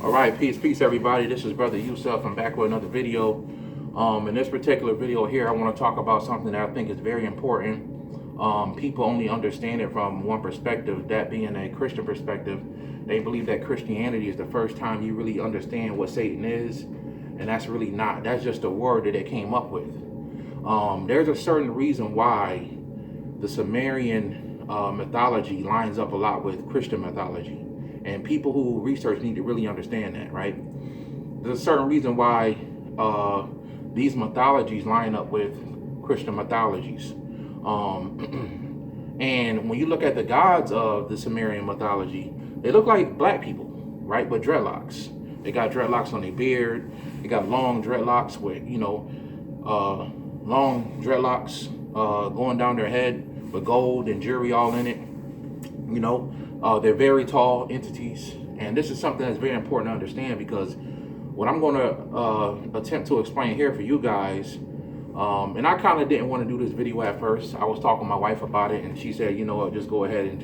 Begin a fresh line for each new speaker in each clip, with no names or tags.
All right, peace, everybody. This is Brother Yusuf. I'm back with another video. In this particular video here, I want to talk about something that I think is very important. People only understand it from one perspective, that being a Christian perspective. They believe that Christianity is the first time you really understand what Satan is, and that's really not. That's just a word that they came up with. There's a certain reason why the Sumerian mythology lines up a lot with Christian mythology. And people who research need to really understand that, right? There's a certain reason why these mythologies line up with Christian mythologies. And when you look at the gods of the Sumerian mythology, they look like black people, right? With dreadlocks. They got dreadlocks on their beard. They got long dreadlocks with, long dreadlocks going down their head with gold and jewelry all in it. They're very tall entities, and this is something that's very important to understand, because what I'm going to attempt to explain here for you guys, and I kind of didn't want to do this video at first. I was talking to my wife about it, and she said, you know what, just go ahead and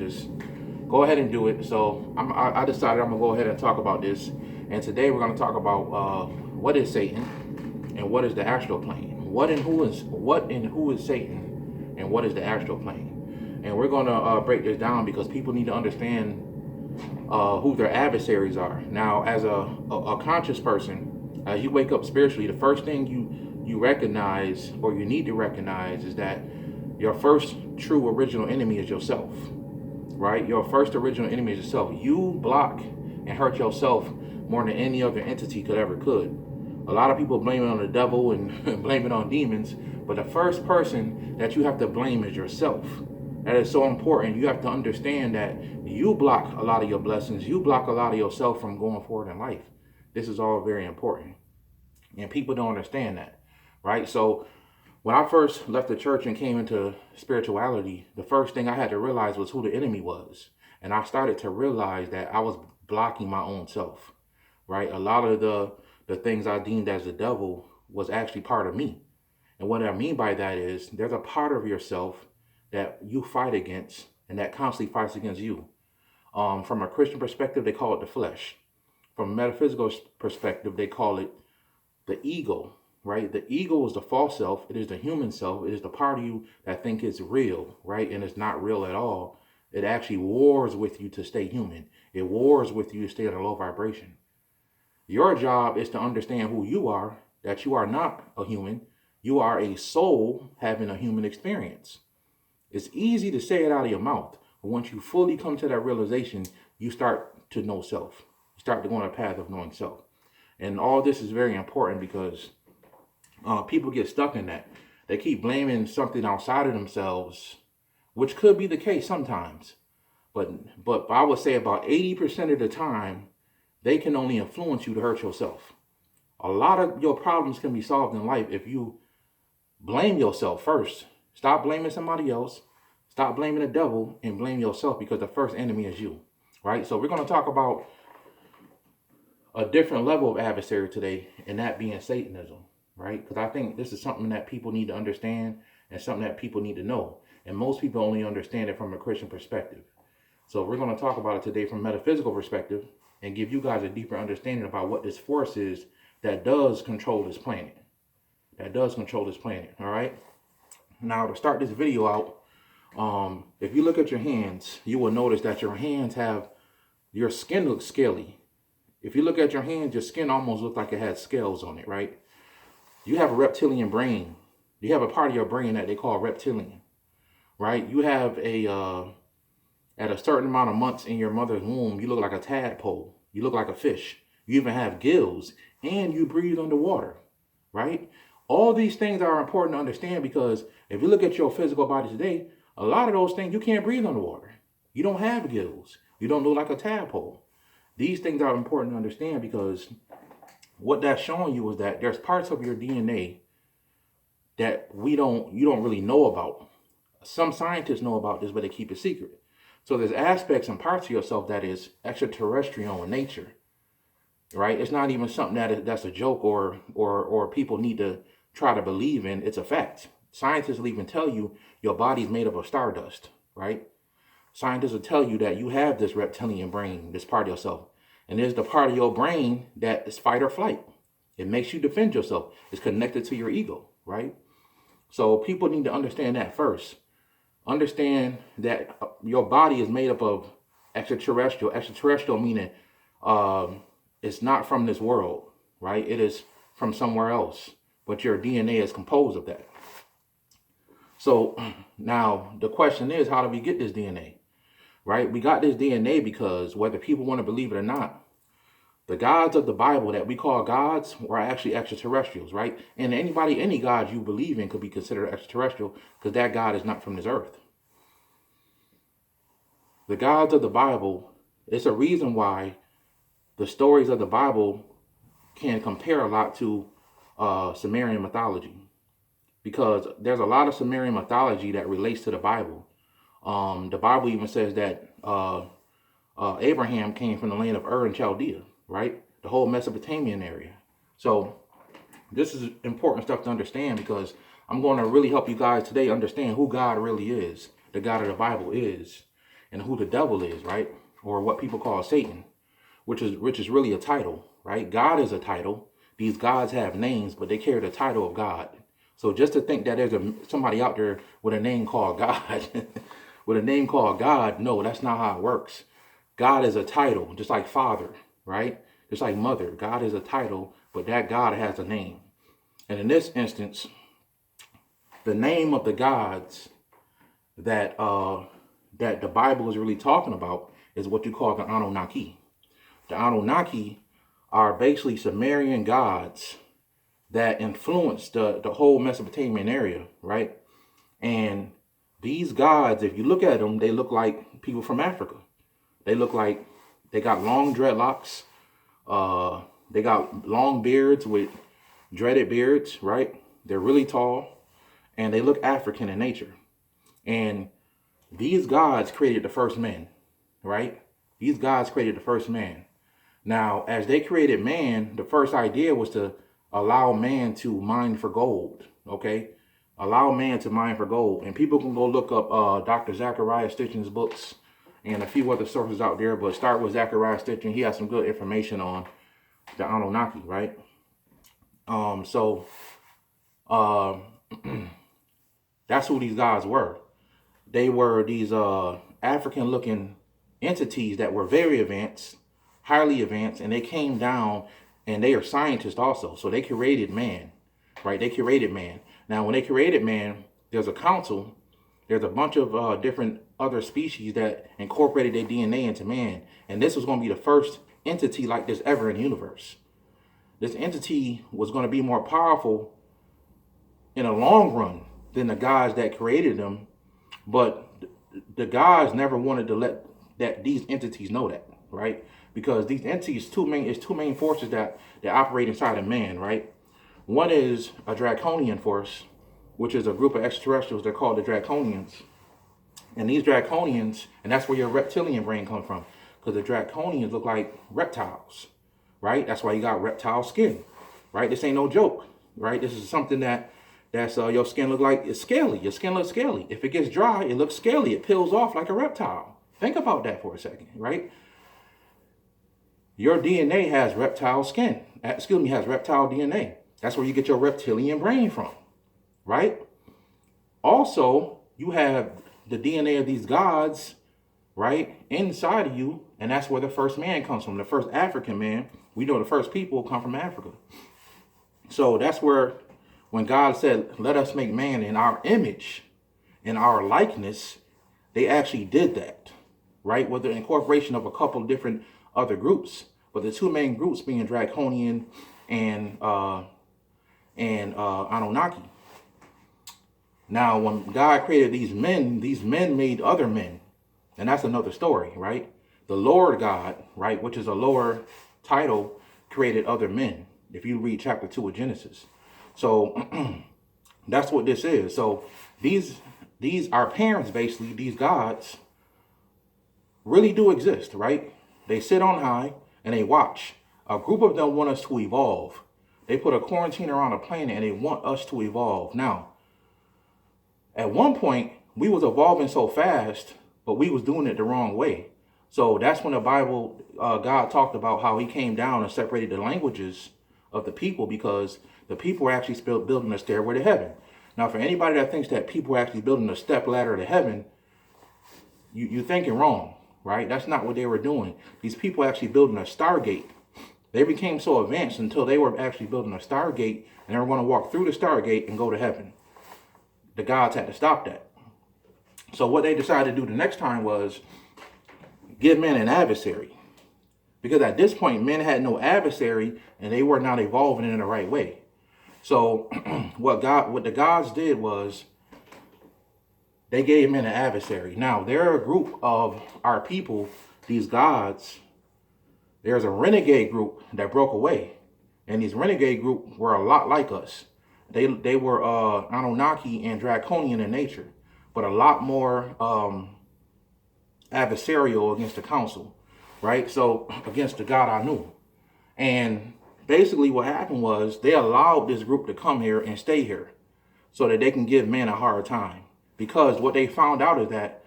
do it. So I decided I'm gonna go ahead and talk about this. And today we're going to talk about what is Satan and what is the astral plane. What and who is Satan, and what is the astral plane. And we're going to break this down, because people need to understand who their adversaries are. Now, as a conscious person, as you wake up spiritually, the first thing you recognize, or you need to recognize, is that your first true original enemy is yourself, right? Your first original enemy is yourself. You block and hurt yourself more than any other entity could. A lot of people blame it on the devil and blame it on demons, but the first person that you have to blame is yourself. That is so important. You have to understand that you block a lot of your blessings. You block a lot of yourself from going forward in life. This is all very important. And people don't understand that, right? So when I first left the church and came into spirituality, the first thing I had to realize was who the enemy was. And I started to realize that I was blocking my own self, right? A lot of the things I deemed as the devil was actually part of me. And what I mean by that is there's a part of yourself that you fight against, and that constantly fights against you. From a Christian perspective, they call it the flesh. From a metaphysical perspective, they call it the ego, right? The ego is the false self. It is the human self. It is the part of you that think it's real, right? And it's not real at all. It actually wars with you to stay human. It wars with you to stay at a low vibration. Your job is to understand who you are, that you are not a human. You are a soul having a human experience. It's easy to say it out of your mouth, but once you fully come to that realization, you start to know self. You start to go on a path of knowing self. And all this is very important, because people get stuck in that. They keep blaming something outside of themselves, which could be the case sometimes. But I would say about 80% of the time, they can only influence you to hurt yourself. A lot of your problems can be solved in life if you blame yourself first. Stop blaming somebody else. Stop blaming the devil and blame yourself, because the first enemy is you, right? So we're going to talk about a different level of adversary today, and that being Satanism, right? Because I think this is something that people need to understand, and something that people need to know. And most people only understand it from a Christian perspective. So we're going to talk about it today from a metaphysical perspective, and give you guys a deeper understanding about what this force is that does control this planet. All right? Now, to start this video out, if you look at your hands, you will notice that your skin looks scaly. If you look at your hands, your skin almost looks like it has scales on it, right? You have a reptilian brain. You have a part of your brain that they call reptilian, right? You have at a certain amount of months in your mother's womb, you look like a tadpole. You look like a fish. You even have gills, and you breathe underwater, right? All these things are important to understand, because if you look at your physical body today, a lot of those things, you can't breathe underwater. You don't have gills. You don't look like a tadpole. These things are important to understand, because what that's showing you is that there's parts of your DNA that you don't really know about. Some scientists know about this, but they keep it secret. So there's aspects and parts of yourself that is extraterrestrial in nature, right? It's not even something that's a joke or people need to try to believe in. It's a fact. Scientists will even tell you your body's made up of stardust, right? Scientists will tell you that you have this reptilian brain, this part of yourself. And there's the part of your brain that is fight or flight. It makes you defend yourself. It's connected to your ego, right? So people need to understand that first. Understand that your body is made up of extraterrestrial. Extraterrestrial meaning it's not from this world, right? It is from somewhere else. But your DNA is composed of that. So now the question is, how do we get this DNA? Right? We got this DNA because whether people want to believe it or not, the gods of the Bible that we call gods were actually extraterrestrials, right? And any god you believe in could be considered extraterrestrial because that God is not from this earth. The gods of the Bible, it's a reason why the stories of the Bible can compare a lot to Sumerian mythology, because there's a lot of Sumerian mythology that relates to the Bible. The Bible even says that Abraham came from the land of Ur in Chaldea, right? The whole Mesopotamian area. So this is important stuff to understand, because I'm going to really help you guys today understand who God really is, the God of the Bible is, and who the devil is, right? Or what people call Satan, which is really a title, right? God is a title. These gods have names, but they carry the title of God. So just to think that there's somebody out there with a name called God, with a name called God, no, that's not how it works. God is a title, just like father, right? Just like mother. God is a title, but that God has a name. And in this instance, the name of the gods that that the Bible is really talking about is what you call the Anunnaki. The Anunnaki are basically Sumerian gods that influenced the whole Mesopotamian area, right? And these gods, if you look at them, they look like people from Africa. They look like they got long dreadlocks. They got long beards with dreaded beards, right? They're really tall, and they look African in nature. And these gods created the first man, right? These gods created the first man. Now, as they created man, the first idea was to allow man to mine for gold, okay? Allow man to mine for gold. And people can go look up Dr. Zachariah Stitchen's books and a few other sources out there, but start with Zachariah Stitchen. He has some good information on the Anunnaki, right? That's who these gods were. They were these African-looking entities that were very advanced, highly advanced, and they came down, and they are scientists also. So they created man, right? They created man. Now, when they created man, there's a council. There's a bunch of different other species that incorporated their DNA into man. And this was going to be the first entity like this ever in the universe. This entity was going to be more powerful in a long run than the gods that created them. But the gods never wanted to let these entities know that, right? Because these entities, two main forces that operate inside of man, right? One is a draconian force, which is a group of extraterrestrials. They're called the draconians. And these draconians, and that's where your reptilian brain comes from, because the draconians look like reptiles, right? That's why you got reptile skin, right? This ain't no joke, right? This is something that's your skin look like it's scaly. Your skin looks scaly. If it gets dry, it looks scaly. It peels off like a reptile. Think about that for a second, right? Your DNA has reptile skin. Has reptile DNA. That's where you get your reptilian brain from, right? Also, you have the DNA of these gods, right, inside of you, and that's where the first man comes from. The first African man. We know the first people come from Africa. So that's where, when God said, let us make man in our image, in our likeness, they actually did that, right? With the incorporation of a couple of different other groups. But the two main groups being draconian and Anunnaki. Now, when God created these men made other men. And that's another story, right? The Lord God, right, which is a lower title, created other men. If you read chapter 2 of Genesis. So that's what this is. So these our parents, basically, these gods really do exist, right? They sit on high and they watch. A group of them want us to evolve. They put a quarantine around the planet and they want us to evolve. Now, at one point, we was evolving so fast, but we was doing it the wrong way. So that's when the Bible, God talked about how he came down and separated the languages of the people, because the people were actually building a stairway to heaven. Now, for anybody that thinks that people are actually building a step ladder to heaven, you're thinking wrong, right? That's not what they were doing. These people actually building a Stargate. They became so advanced until they were actually building a Stargate, and they were going to walk through the Stargate and go to heaven. The gods had to stop that. So what they decided to do the next time was give men an adversary. Because at this point, men had no adversary, and they were not evolving in the right way. So what the gods did was they gave men an adversary. Now, they're a group of our people, these gods. There's a renegade group that broke away. And these renegade group were a lot like us. They were Anunnaki and draconian in nature, but a lot more adversarial against the council, right? So against the God Anu. And basically what happened was they allowed this group to come here and stay here so that they can give men a hard time. Because what they found out is that,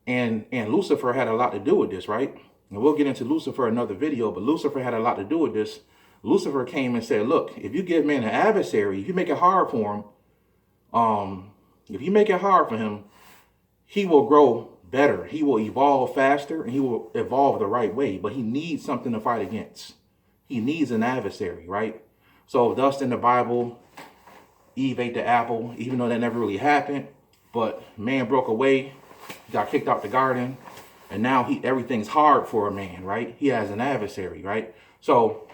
and Lucifer had a lot to do with this, right? And we'll get into Lucifer in another video, but Lucifer had a lot to do with this. Lucifer came and said, look, if you give man an adversary, if you make it hard for him, he will grow better. He will evolve faster, and he will evolve the right way. But he needs something to fight against. He needs an adversary, right? So thus in the Bible, Eve ate the apple, even though that never really happened. But man broke away, got kicked out the garden, and now everything's hard for a man, right? He has an adversary, right? So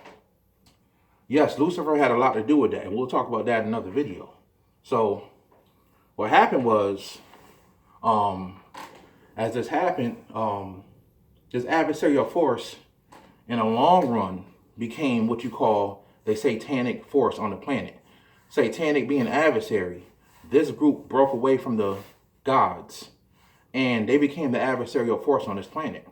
yes, Lucifer had a lot to do with that, and we'll talk about that in another video. So what happened was, as this happened, this adversarial force in the long run became what you call the satanic force on the planet. Satanic being adversary. This group broke away from the gods, and they became the adversarial force on this planet.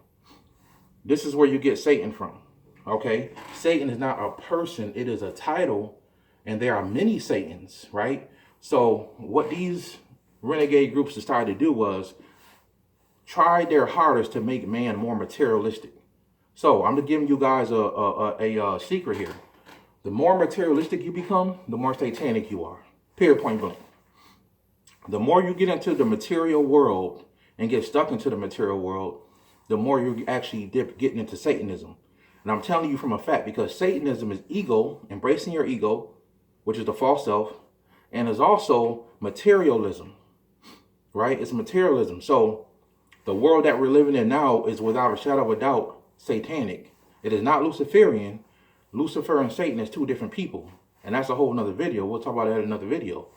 This is where you get Satan from. Okay, Satan is not a person, it is a title, and there are many Satans, right? So what these renegade groups decided to do was try their hardest to make man more materialistic. So I'm just giving you guys a secret here. The more materialistic you become, the more satanic you are. Period, point blank. The more you get into the material world and get stuck into the material world, the more you actually getting into Satanism. And I'm telling you from a fact, because Satanism is ego, embracing your ego, which is the false self, and is also materialism, right? It's materialism. So the world that we're living in now is without a shadow of a doubt satanic. It is not Luciferian. Lucifer and Satan is two different people. And that's a whole nother video. We'll talk about that in another video.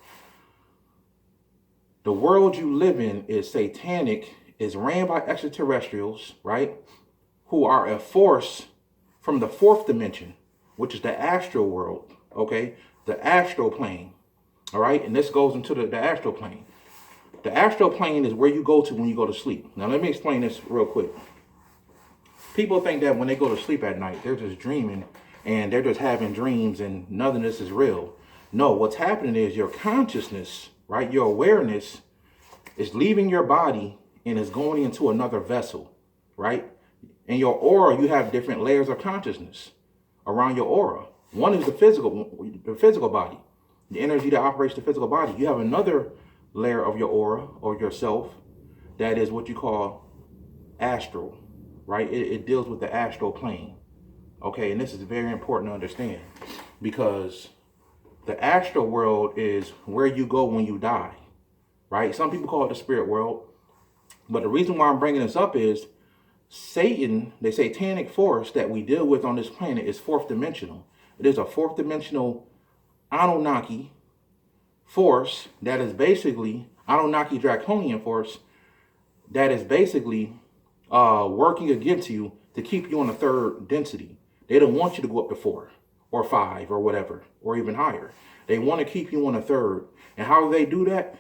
The world you live in is satanic, is ran by extraterrestrials, right? Who are a force from the fourth dimension, which is the astral world, okay? The astral plane, all right? And this goes into the astral plane. The astral plane is where you go to when you go to sleep. Now, let me explain this real quick. People think that when they go to sleep at night, they're just dreaming and they're just having dreams and none of this is real. No, what's happening is your consciousness, right? Your awareness is leaving your body and is going into another vessel, right? In your aura, you have different layers of consciousness around your aura. One is the physical body, the energy that operates the physical body. You have another layer of your aura or yourself that is what you call astral, right? It deals with the astral plane. Okay, and this is very important to understand because the astral world is where you go when you die, right? Some people call it the spirit world. But the reason why I'm bringing this up is Satan, the satanic force that we deal with on this planet, is fourth dimensional. It is a fourth dimensional Anunnaki force that is basically Anunnaki draconian force that is basically working against you to keep you on the third density. They don't want you to go up to 4 or 5 or whatever, or even higher. They want to keep you on a third. And how do they do that?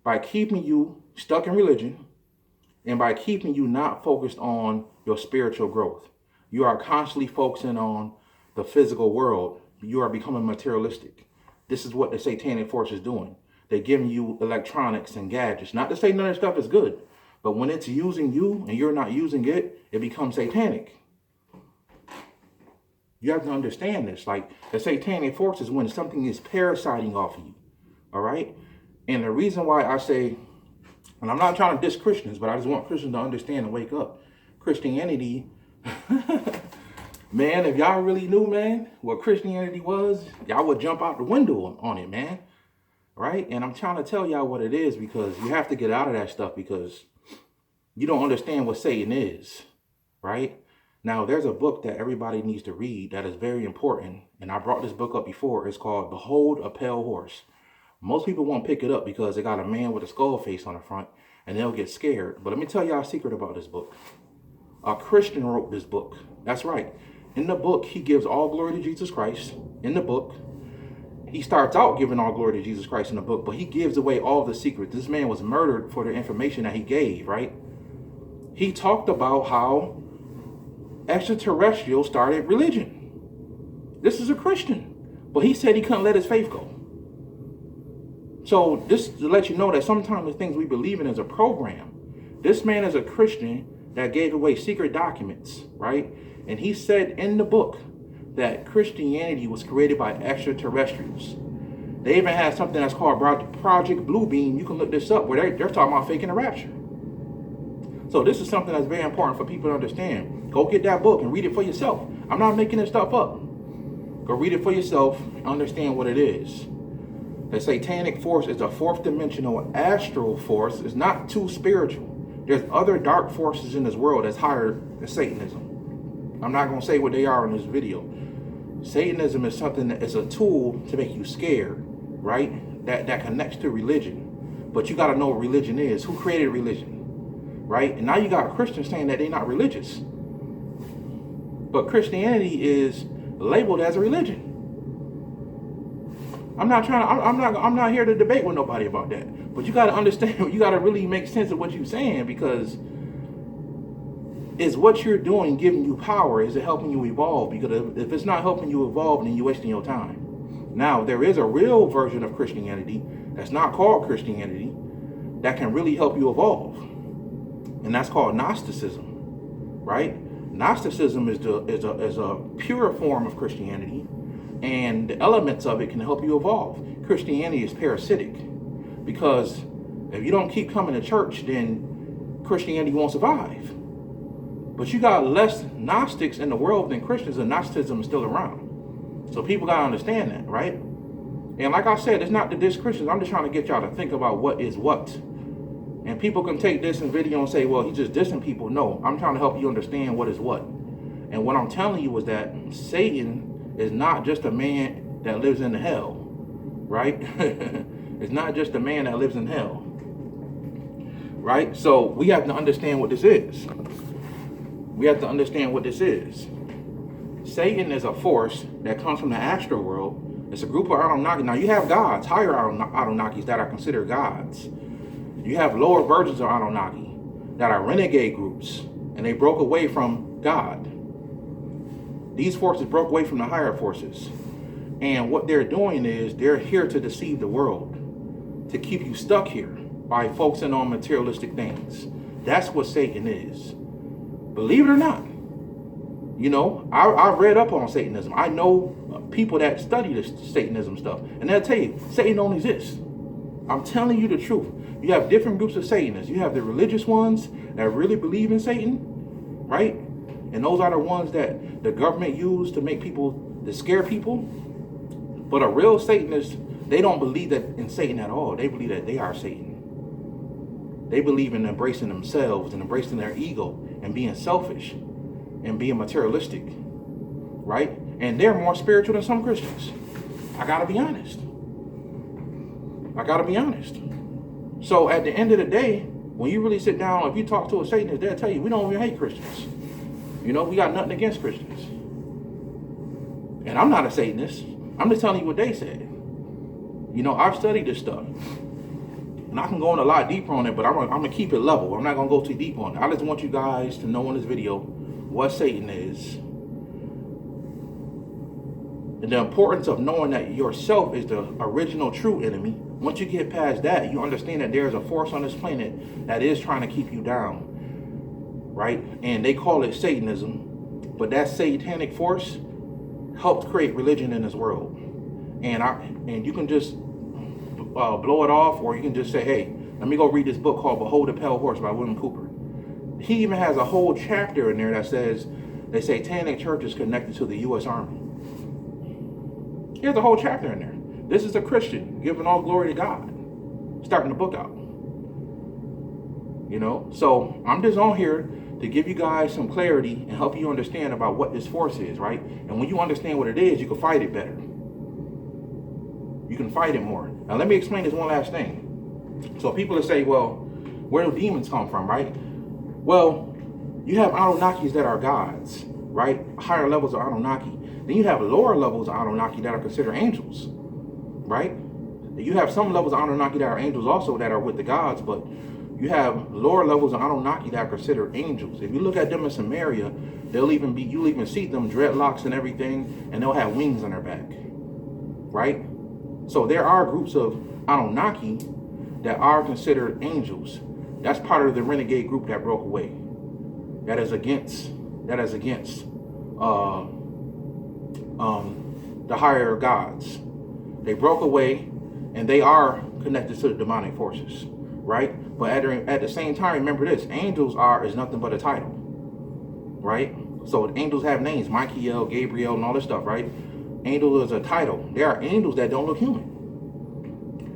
By keeping you stuck in religion and by keeping you not focused on your spiritual growth. You are constantly focusing on the physical world. You are becoming materialistic. This is what the satanic force is doing. They're giving you electronics and gadgets. Not to say none of that stuff is good, but when it's using you and you're not using it, it becomes satanic. You have to understand this. Like, the satanic force is when something is parasiting off of you. All right? And the reason why I say, and I'm not trying to diss Christians, but I just want Christians to understand and wake up. Christianity, man, if y'all really knew, man, what Christianity was, y'all would jump out the window on it, man. Right? And I'm trying to tell y'all what it is, because you have to get out of that stuff, because you don't understand what Satan is. Right? Now, there's a book that everybody needs to read that is very important. And I brought this book up before. It's called Behold a Pale Horse. Most people won't pick it up because they got a man with a skull face on the front and they'll get scared. But let me tell y'all a secret about this book. A Christian wrote this book. That's right. In the book, he gives all glory to Jesus Christ. In the book, he starts out giving all glory to Jesus Christ in the book, but he gives away all the secrets. This man was murdered for the information that he gave, right? He talked about how extraterrestrial started religion. This is a Christian, but he said he couldn't let his faith go. So this to let you know that sometimes the things we believe in is a program. This man is a Christian that gave away secret documents, right? And he said in the book that Christianity was created by extraterrestrials. They even have something that's called Project Bluebeam. You can look this up, where they're talking about faking the rapture. So this is something that's very important for people to understand. Go get that book and read it for yourself. I'm not making this stuff up. Go read it for yourself and understand what it is. The satanic force is a fourth dimensional astral force. It's not too spiritual. There's other dark forces in this world that's higher than Satanism. I'm not going to say what they are in this video. Satanism is something that is a tool to make you scared, right? That connects to religion. But you got to know what religion is. Who created religion? Right? And now you got Christians saying that they're not religious. But Christianity is labeled as a religion. I'm not here to debate with nobody about that. But you got to understand, you got to really make sense of what you're saying, because is what you're doing giving you power? Is it helping you evolve? Because if it's not helping you evolve, then you're wasting your time. Now, there is a real version of Christianity that's not called Christianity that can really help you evolve. And that's called Gnosticism, right? Gnosticism is a pure form of Christianity, and the elements of it can help you evolve. Christianity is parasitic, because if you don't keep coming to church, then Christianity won't survive. But you got less Gnostics in the world than Christians, and Gnosticism is still around. So people got to understand that, right? And like I said, it's not to diss Christians. I'm just trying to get y'all to think about what is what. And people can take this in video and say, well, he's just dissing people. No, I'm trying to help you understand what is what. And what I'm telling you is that Satan is not just a man that lives in hell, right? It's not just a man that lives in hell, right? So we have to understand what this is. We have to understand what this is. Satan is a force that comes from the astral world. It's a group of Anunnaki. Now you have gods, higher Anunnakis that are considered gods. You have lower versions of Anunnaki that are renegade groups, and they broke away from God. These forces broke away from the higher forces. And what they're doing is they're here to deceive the world, to keep you stuck here by focusing on materialistic things. That's what Satan is. Believe it or not. You know, I've read up on Satanism. I know people that study this Satanism stuff, and they'll tell you, Satan don't exist. I'm telling you the truth. You have different groups of Satanists. You have the religious ones that really believe in Satan, right? And those are the ones that the government used to make people, to scare people. But a real Satanist, they don't believe that in Satan at all. They believe that they are Satan. They believe in embracing themselves and embracing their ego and being selfish and being materialistic, right? And they're more spiritual than some Christians. I gotta be honest. So at the end of the day, when you really sit down, if you talk to a Satanist, they'll tell you, we don't even hate Christians. You know, we got nothing against Christians. And I'm not a Satanist. I'm just telling you what they said. You know, I've studied this stuff. And I can go in a lot deeper on it, but I'm going to keep it level. I'm not going to go too deep on it. I just want you guys to know in this video what Satan is. And the importance of knowing that yourself is the original true enemy. Once you get past that, you understand that there is a force on this planet that is trying to keep you down. right? And they call it Satanism, but that satanic force helped create religion in this world. And you can just blow it off, or you can just say, hey, let me go read this book called Behold the Pale Horse by William Cooper. He even has a whole chapter in there that says the satanic church is connected to the U.S. Army. He has a whole chapter in there. This is a Christian giving all glory to God, starting the book out. You know, so I'm just on here to give you guys some clarity and help you understand about what this force is, right? And when you understand what it is, you can fight it better. You can fight it more. Now let me explain this one last thing. So people will say, well, where do demons come from, right? Well, you have Anunnakis that are gods, right? Higher levels of Anunnaki. Then you have lower levels of Anunnaki that are considered angels, right? You have some levels of Anunnaki that are angels also that are with the gods, but you have lower levels of Anunnaki that are considered angels. If you look at them in Samaria, you'll even see them dreadlocks and everything, and they'll have wings on their back, right? So there are groups of Anunnaki that are considered angels. That's part of the Renegade group that broke away. That is against the higher gods. They broke away, and they are connected to the demonic forces, right? But at the same time, remember this: angels is nothing but a title, right? So angels have names: Michael, Gabriel, and all this stuff, right? Angel is a title. There are angels that don't look human.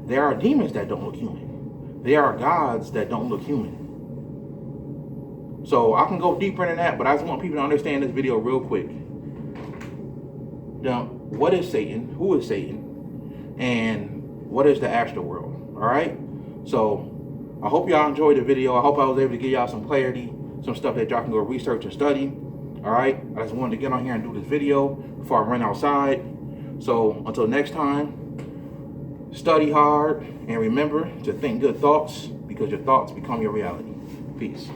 There are demons that don't look human. There are gods that don't look human. So I can go deeper into that, but I just want people to understand this video real quick. Now, what is Satan? Who is Satan? And what is the astral world? All right? So I hope y'all enjoyed the video. I hope I was able to give y'all some clarity, some stuff that y'all can go research and study. All right? I just wanted to get on here and do this video before I run outside. So until next time, study hard and remember to think good thoughts, because your thoughts become your reality. Peace.